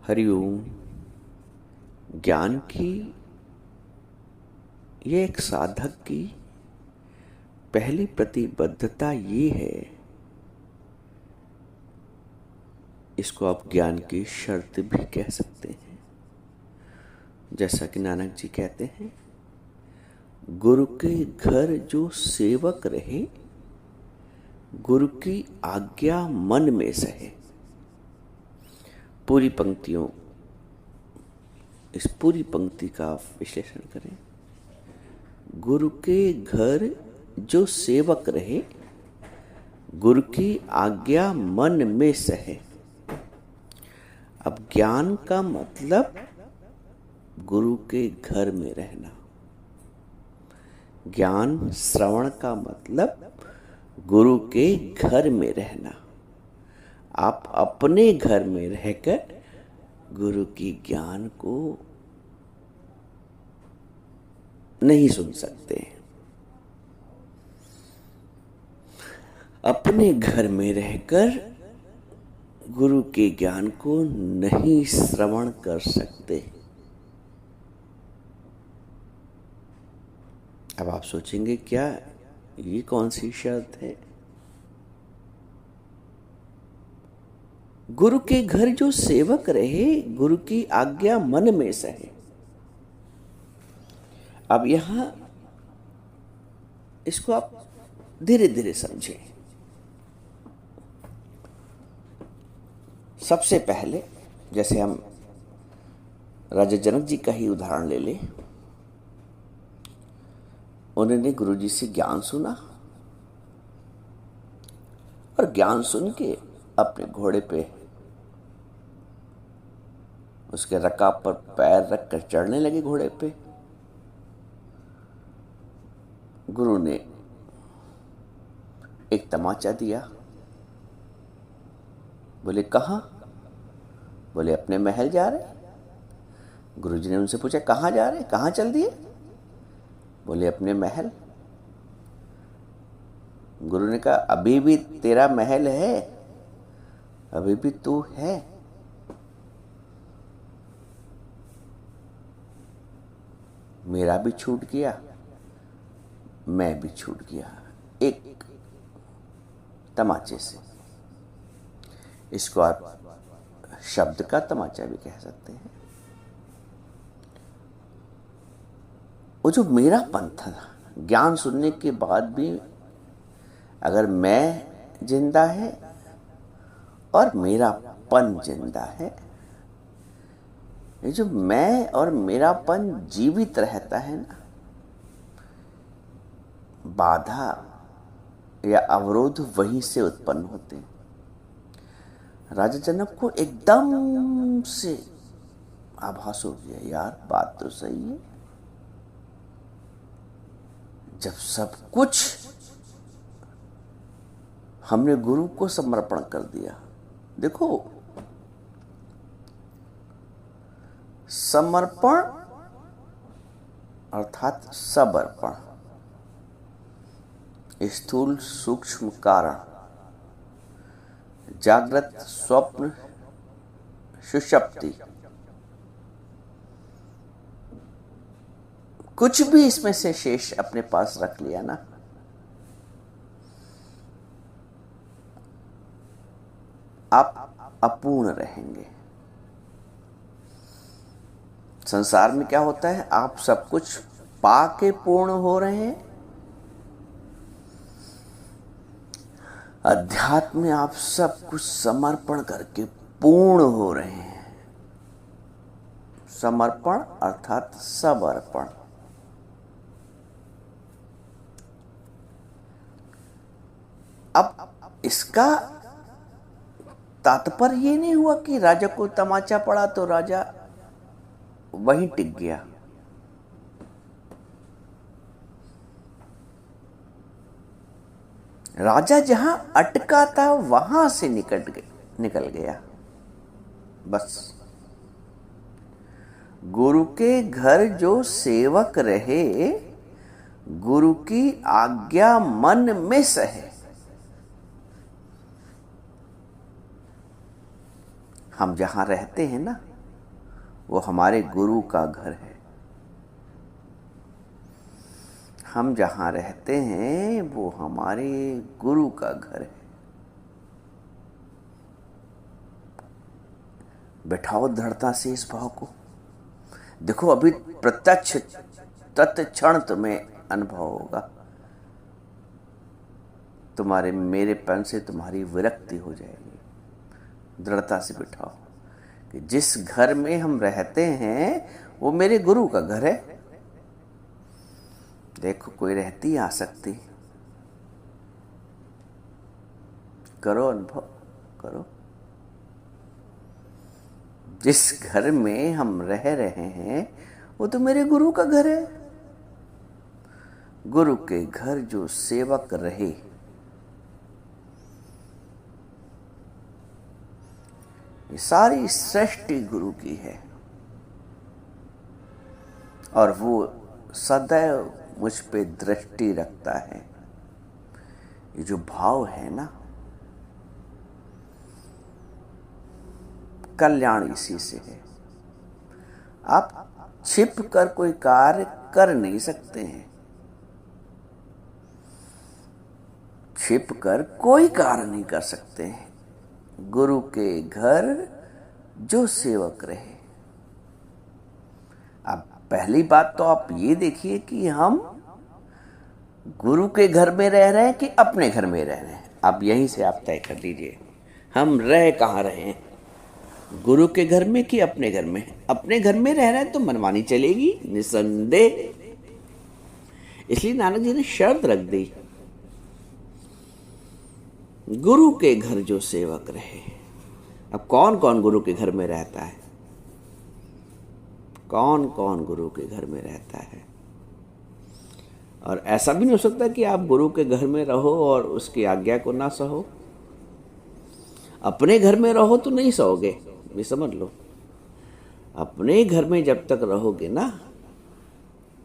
हरिओम। ज्ञान की ये एक साधक की पहली प्रतिबद्धता ये है, इसको आप ज्ञान की शर्त भी कह सकते हैं। जैसा कि नानक जी कहते हैं, गुरु के घर जो सेवक रहे, गुरु की आज्ञा मन में सहे। पूरी पंक्तियों, इस पूरी पंक्ति का आप विश्लेषण करें। गुरु के घर जो सेवक रहे, गुरु की आज्ञा मन में सहे। अब ज्ञान का मतलब गुरु के घर में रहना। ज्ञान श्रवण का मतलब गुरु के घर में रहना। आप अपने घर में रहकर गुरु की ज्ञान को नहीं सुन सकते। अपने घर में रहकर गुरु के ज्ञान को नहीं श्रवण कर सकते। अब आप सोचेंगे, क्या ये कौन सी शर्त है? गुरु के घर जो सेवक रहे, गुरु की आज्ञा मन में सहे। अब यहां इसको आप धीरे धीरे समझें। सबसे पहले, जैसे हम राजा जनक जी का ही उदाहरण ले लें। उन्होंने गुरु जी से ज्ञान सुना और ज्ञान सुन के अपने घोड़े पे उसके रकाब पर पैर रखकर चढ़ने लगे घोड़े पे। गुरु ने एक तमाचा दिया। बोले, कहाँ? बोले, अपने महल जा रहे। गुरु जी ने उनसे पूछा, कहाँ जा रहे, कहाँ चल दिए? बोले, अपने महल। गुरु ने कहा, अभी भी तेरा महल है, अभी भी तू है। मेरा भी छूट गया, मैं भी छूट गया, एक तमाचे से। इसको आप शब्द का तमाचा भी कह सकते हैं। वो जो मेरा पंथ था, ज्ञान सुनने के बाद भी अगर मैं जिंदा है और मेरा पन जिंदा है, ये जो मैं और मेरापन जीवित रहता है ना, बाधा या अवरोध वहीं से उत्पन्न होते हैं। राजा जनक को एकदम से आभास हो गया, यार बात तो सही है। जब सब कुछ हमने गुरु को समर्पण कर दिया। देखो, समर्पण अर्थात समर्पण, स्थूल सूक्ष्म कारण, जागृत स्वप्न सुषुप्ति, कुछ भी इसमें से शेष अपने पास रख लिया ना, आप अपूर्ण रहेंगे। संसार में क्या होता है, आप सब कुछ पा के पूर्ण हो रहे हैं। अध्यात्म में आप सब कुछ समर्पण करके पूर्ण हो रहे हैं। समर्पण अर्थात समर्पण। अब इसका तात्पर्य ये नहीं हुआ कि राजा को तमाचा पड़ा तो राजा वहीं टिक गया। राजा जहां अटका था वहां से निकल गया। बस गुरु के घर जो सेवक रहे, गुरु की आज्ञा मन में सहे। हम जहां रहते हैं ना, वो हमारे गुरु का घर है। हम जहाँ रहते हैं वो हमारे गुरु का घर है। बैठाओ दृढ़ता से इस भाव को। देखो अभी प्रत्यक्ष तत्क्षण तुम्हें अनुभव होगा, तुम्हारे मेरेपन से तुम्हारी विरक्ति हो जाएगी। दृढ़ता से बिठाओ कि जिस घर में हम रहते हैं वो मेरे गुरु का घर है। देखो कोई रहती आसक्ति, करो अनुभव करो। जिस घर में हम रह रहे हैं वो तो मेरे गुरु का घर है। गुरु के घर जो सेवक रहे, ये सारी सृष्टि गुरु की है और वो सदैव मुझ पे दृष्टि रखता है। ये जो भाव है ना, कल्याण इसी से है। आप छिप कर कोई कार्य कर नहीं सकते हैं, छिप कर कोई कार्य नहीं कर सकते हैं। गुरु के घर जो सेवक रहे। अब पहली बात तो आप ये देखिए कि हम गुरु के घर में रह रहे हैं कि अपने घर में रह रहे हैं। अब यहीं से आप तय कर लीजिए हम रह कहाँ रहे हैं, गुरु के घर में कि अपने घर में। अपने घर में रह रहे हैं तो मनमानी चलेगी निसंदेह। इसलिए नानक जी ने शर्त रख दी, गुरु के घर जो सेवक रहे। अब कौन कौन गुरु के घर में रहता है, कौन कौन गुरु के घर में रहता है। और ऐसा भी नहीं हो सकता कि आप गुरु के घर में रहो और उसकी आज्ञा को ना सहो। अपने घर में रहो तो नहीं सहोगे, ये समझ लो। अपने घर में जब तक रहोगे ना,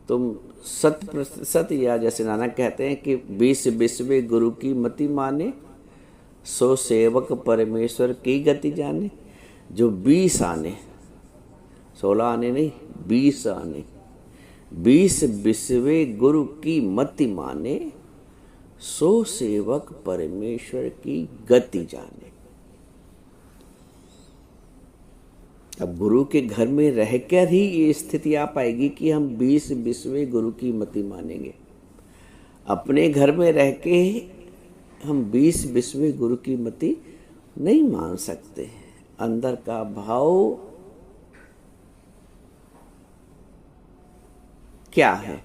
तुम 100% या जैसे नानक कहते हैं कि 20 गुरु की मति माने, सो सेवक परमेश्वर की गति जाने। जो 20 आने, 16 आने नहीं, 20 आने, 20 गुरु की मति माने, सो सेवक परमेश्वर की गति जाने। अब गुरु के घर में रहकर ही ये स्थिति आ पाएगी कि हम 20 गुरु की मति मानेंगे। अपने घर में रह के हम 20 गुरु की मति नहीं मान सकते। अंदर का भाव क्या है,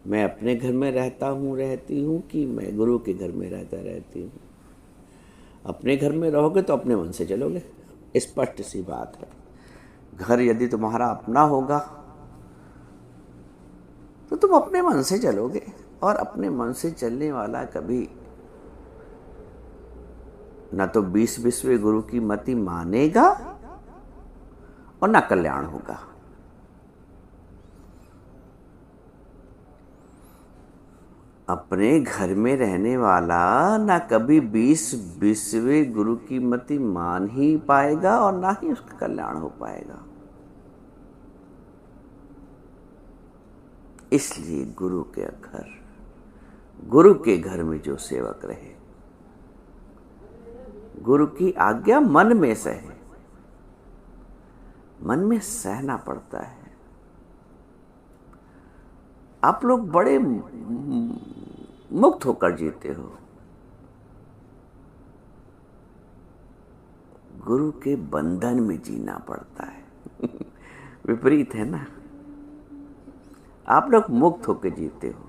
मैं अपने घर में रहता हूँ रहती हूँ कि मैं गुरु के घर में रहती हूँ। अपने घर में रहोगे तो अपने मन से चलोगे, स्पष्ट सी बात है। घर यदि तुम्हारा अपना होगा तो तुम अपने मन से चलोगे, और अपने मन से चलने वाला कभी न तो 20 गुरु की मति मानेगा और न कल्याण होगा। अपने घर में रहने वाला ना कभी 20 गुरु की मति मान ही पाएगा और ना ही उसका कल्याण हो पाएगा। इसलिए गुरु के घर, गुरु के घर में जो सेवक रहे, गुरु की आज्ञा मन में सहे। मन में सहना पड़ता है। आप लोग बड़े मुक्त होकर जीते हो, गुरु के बंधन में जीना पड़ता है। विपरीत है ना। आप लोग मुक्त होकर जीते हो,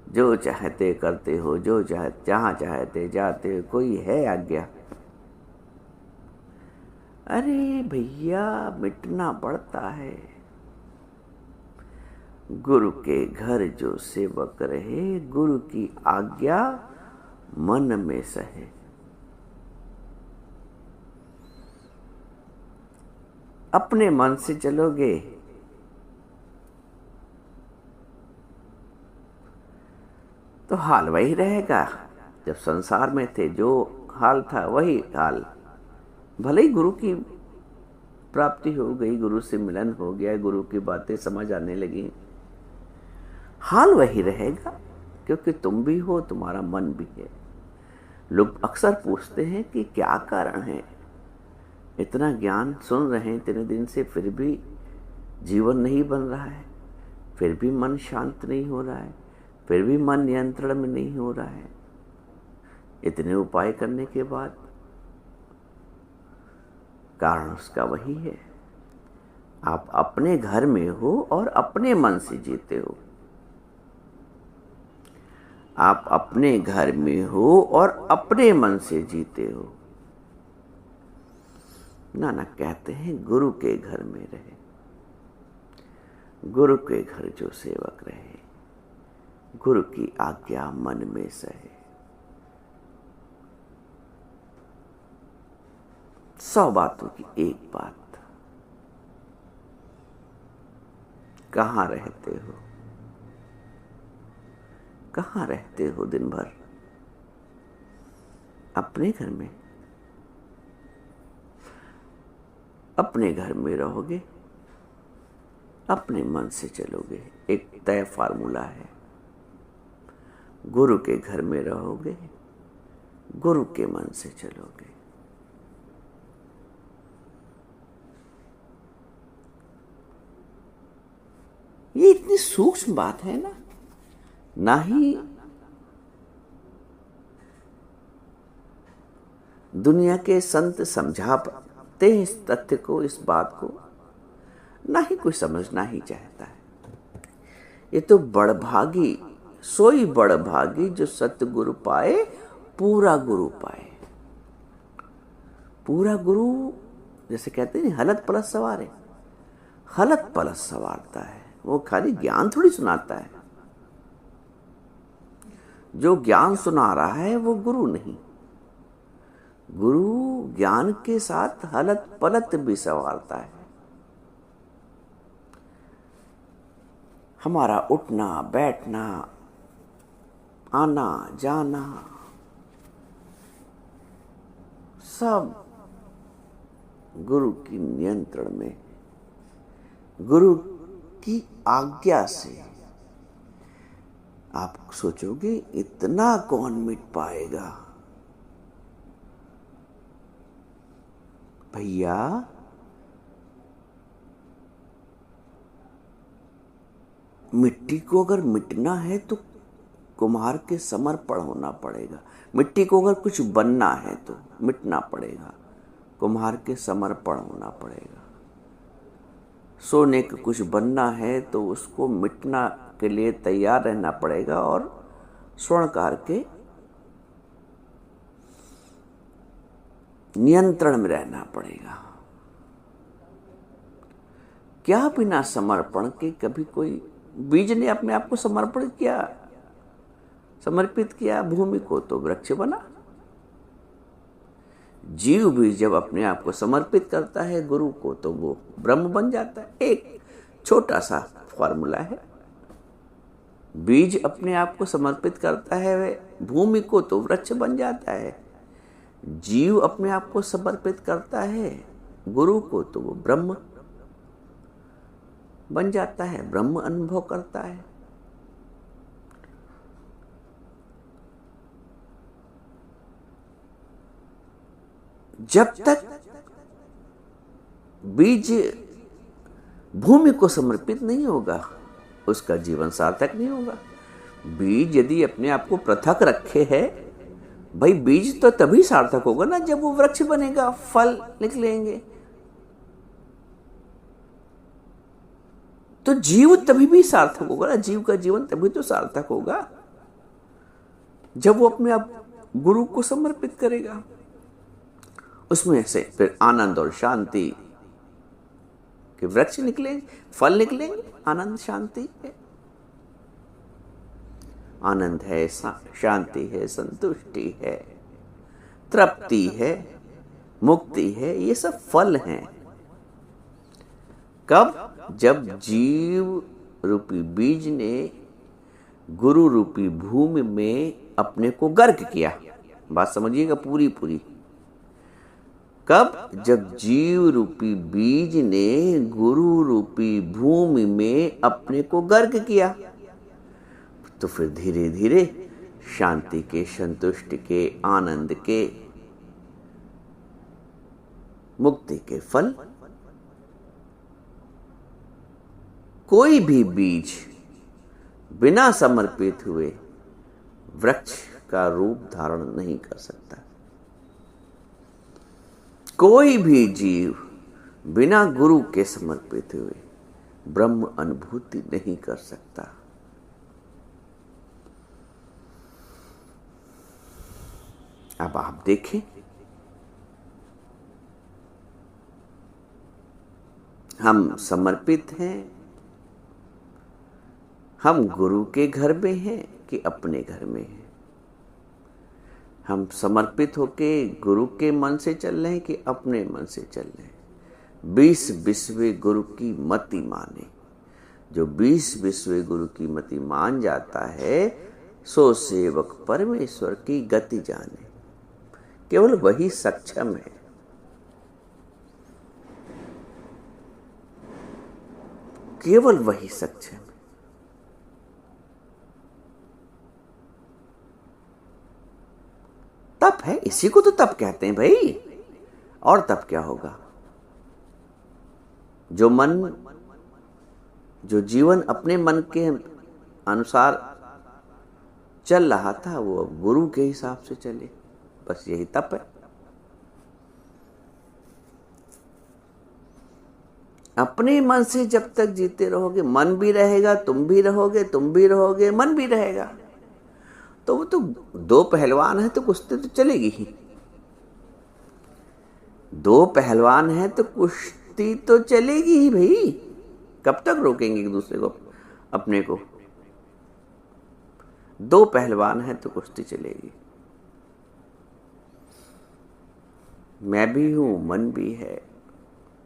जो चाहते करते हो, जो जहां चाहते जाते हो, कोई है आज्ञा। अरे भैया मिटना पड़ता है। गुरु के घर जो सेवक रहे, गुरु की आज्ञा मन में सहे। अपने मन से चलोगे तो हाल वही रहेगा। जब संसार में थे जो हाल था वही हाल। भले ही गुरु की प्राप्ति हो गई, गुरु से मिलन हो गया, गुरु की बातें समझ आने लगी, हाल वही रहेगा, क्योंकि तुम भी हो, तुम्हारा मन भी है। लोग अक्सर पूछते हैं कि क्या कारण है, इतना ज्ञान सुन रहे हैं इतने दिन से, फिर भी जीवन नहीं बन रहा है, फिर भी मन शांत नहीं हो रहा है, फिर भी मन नियंत्रण में नहीं हो रहा है। इतने उपाय करने के बाद कारण उसका वही है, आप अपने घर में हो और अपने मन से जीते हो। आप अपने घर में हो और अपने मन से जीते हो। नानक कहते हैं गुरु के घर में रहे, गुरु के घर जो सेवक रहे, गुरु की आज्ञा मन में सहे। 100 बातों की एक बात, कहाँ रहते हो, कहाँ रहते हो दिन भर? अपने घर में। अपने घर में रहोगे, अपने मन से चलोगे, एक तय फार्मूला है। गुरु के घर में रहोगे, गुरु के मन से चलोगे। ये इतनी सूक्ष्म बात है ना ही दुनिया के संत समझा पाते हैं इस तथ्य को, इस बात को, ना ही कोई समझना ही चाहता है। ये तो बड़भागी, सोई बड़भागी जो सतगुरु पाए, पूरा गुरु पाए। पूरा गुरु जैसे कहते हैं हलत पलत सवार है, हलत पलत सवारता है। वो खाली ज्ञान थोड़ी सुनाता है, जो ज्ञान सुना रहा है वो गुरु नहीं। गुरु ज्ञान के साथ हलत पलत भी संवारता है। हमारा उठना बैठना, आना जाना, सब गुरु की नियंत्रण में, गुरु की आज्ञा से। आप सोचोगे इतना कौन मिट पाएगा? भैया मिट्टी को अगर मिटना है तो कुम्हार के समर्पण होना पड़ेगा। मिट्टी को अगर कुछ बनना है तो मिटना पड़ेगा, कुम्हार के समर्पण होना पड़ेगा। सोने का कुछ बनना है तो उसको मिटना के लिए तैयार रहना पड़ेगा और स्वर्णकार के नियंत्रण में रहना पड़ेगा। क्या बिना समर्पण के कभी कोई बीज ने अपने आप को समर्पण किया, समर्पित किया भूमि को तो वृक्ष बना। जीव भी जब अपने आप को समर्पित करता है गुरु को तो वो ब्रह्म बन जाता है। एक छोटा सा फॉर्मूला है। बीज अपने आप को समर्पित करता है भूमि को तो वृक्ष बन जाता है। जीव अपने आप को समर्पित करता है गुरु को तो वो ब्रह्म बन जाता है, ब्रह्म अनुभव करता है। जब तक बीज भूमि को समर्पित नहीं होगा उसका जीवन सार्थक नहीं होगा। बीज यदि अपने आप को पृथक रखे है, भाई बीज तो तभी सार्थक होगा ना जब वो वृक्ष बनेगा, फल निकलेंगे। तो जीव तभी भी सार्थक होगा ना, जीव का जीवन तभी तो सार्थक होगा जब वो अपने आप गुरु को समर्पित करेगा। उसमें से फिर आनंद और शांति के वृक्ष निकलेंगे, फल निकलेंगे। आनंद शांति है, आनंद है, शांति है, संतुष्टि है, तृप्ति है, मुक्ति है, ये सब फल हैं। कब? जब जीव रूपी बीज ने गुरु रूपी भूमि में अपने को गर्क किया। बात समझिएगा पूरी पूरी। कब? जब जीव रूपी बीज ने गुरु रूपी भूमि में अपने को गर्क किया, तो फिर धीरे धीरे शांति के, संतुष्टि के, आनंद के, मुक्ति के फल। कोई भी बीज बिना समर्पित हुए वृक्ष का रूप धारण नहीं कर सकता। कोई भी जीव बिना गुरु के समर्पित हुए ब्रह्म अनुभूति नहीं कर सकता। अब आप देखें, हम समर्पित हैं, हम गुरु के घर में हैं कि अपने घर में हैं? हम समर्पित होके गुरु के मन से चल रहे हैं कि अपने मन से चल रहे हैं? 20 विश्वे गुरु की मति माने। जो 20 विश्वे गुरु की मति मान जाता है, सो सेवक परमेश्वर की गति जाने। केवल वही सक्षम है। केवल वही सक्षम है। तप है, इसी को तो तप कहते हैं भाई। और तप क्या होगा? जो मन, जो जीवन अपने मन के अनुसार चल रहा था, वो अब गुरु के हिसाब से चले, बस यही तप है। अपने मन से जब तक जीते रहोगे, मन भी रहेगा, तुम भी रहोगे, तुम भी रहोगे, मन भी रहेगा, तो वो तो दो पहलवान है तो कुश्ती तो चलेगी ही। दो पहलवान है तो कुश्ती तो चलेगी ही भाई। कब तक रोकेंगे एक दूसरे को, अपने को? दो पहलवान है तो कुश्ती चलेगी। मैं भी हूं, मन भी है,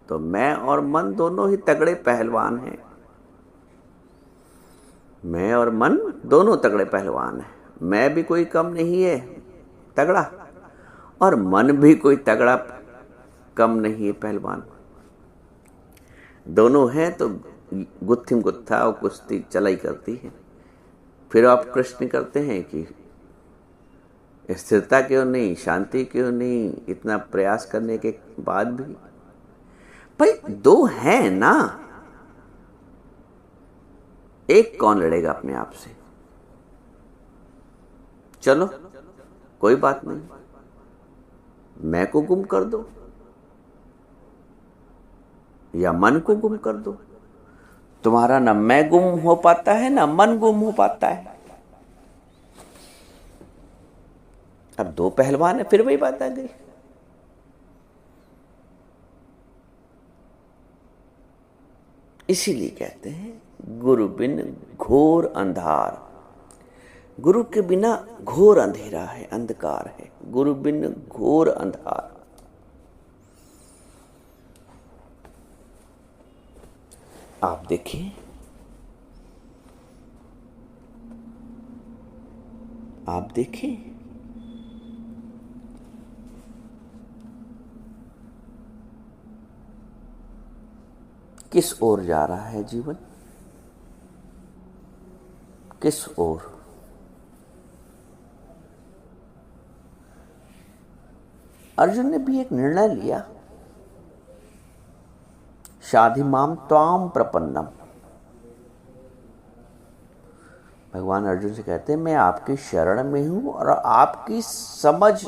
तो मैं और मन दोनों ही तगड़े पहलवान हैं। मैं और मन दोनों तगड़े पहलवान हैं। मैं भी कोई कम नहीं है तगड़ा, और मन भी कोई तगड़ा कम नहीं है पहलवान। दोनों हैं तो गुत्थिम गुत्था और कुश्ती चलाई करती है। फिर आप प्रश्न करते हैं कि स्थिरता क्यों नहीं, शांति क्यों नहीं, इतना प्रयास करने के बाद भी? भाई दो हैं ना, एक कौन लड़ेगा अपने आप से? चलो कोई बात नहीं, मैं को गुम कर दो या मन को गुम कर दो। तुम्हारा ना मैं गुम हो पाता है, ना मन गुम हो पाता है। अब दो पहलवान है, फिर वही बात आ गई। इसीलिए कहते हैं गुरु बिन घोर अंधार। गुरु के बिना घोर अंधेरा है, अंधकार है। गुरु बिन घोर अंधार। आप देखिए, आप देखिए, किस ओर जा रहा है जीवन? किस ओर? अर्जुन ने भी एक निर्णय लिया, शाधि माम त्वाम प्रपन्नम। भगवान अर्जुन से कहते हैं, मैं आपकी शरण में हूं और आपकी समझ,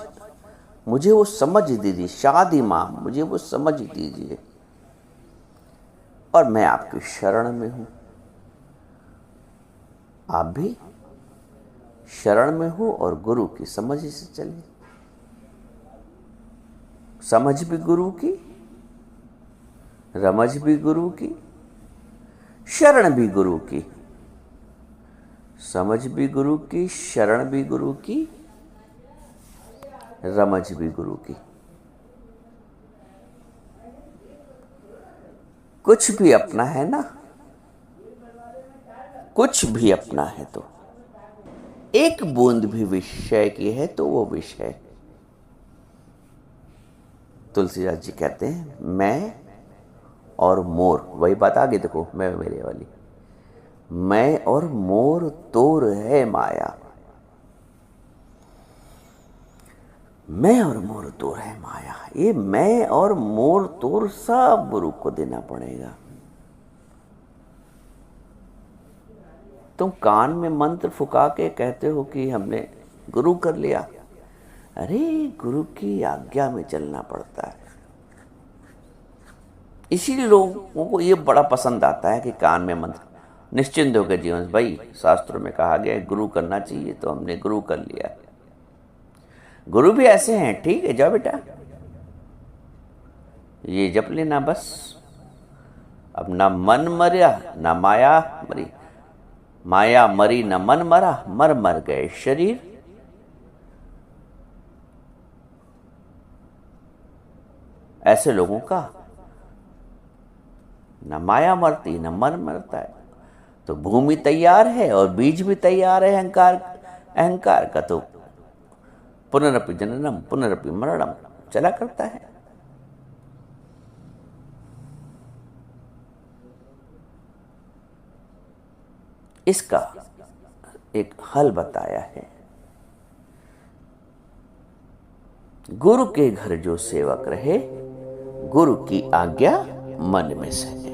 मुझे वो समझ दीजिए। शाधि माम, मुझे वो समझ दीजिए, और मैं आपकी शरण में हूं। आप भी शरण में हो और गुरु की समझ से चलिए। समझ भी गुरु की, रमझ भी गुरु की, शरण भी गुरु की। समझ भी गुरु की, शरण भी गुरु की, रमझ भी गुरु की। कुछ भी अपना है ना, कुछ भी अपना है तो एक बूंद भी विषय की है तो वो विषय। तुलसीदास जी कहते हैं मैं और मोर, वही बात आगे देखो, मैं मेरे वाली, मैं और मोर तोर है माया, मैं और मोर तोर है माया। ये मैं और मोर तोर सब गुरु को देना पड़ेगा। तुम कान में मंत्र फुका के कहते हो कि हमने गुरु कर लिया, अरे गुरु की आज्ञा में चलना पड़ता है। इसीलिए लोगों को ये बड़ा पसंद आता है कि कान में मंत्र, निश्चिंत होकर जीवन, भाई शास्त्रों में कहा गया है गुरु करना चाहिए, तो हमने गुरु कर लिया। गुरु भी ऐसे हैं, ठीक है जाओ बेटा ये जप लेना बस, अब ना मन मरा ना माया मरी, माया मरी न मन मरा, मर मर गए शरीर। ऐसे लोगों का न माया मरती न मन मरता है। तो भूमि तैयार है और बीज भी तैयार है अहंकार का, तो पुनरपि जननम पुनरपि मरणम चला करता है। इसका एक हल बताया है, गुरु के घर जो सेवक रहे, गुरु की आज्ञा मन में से।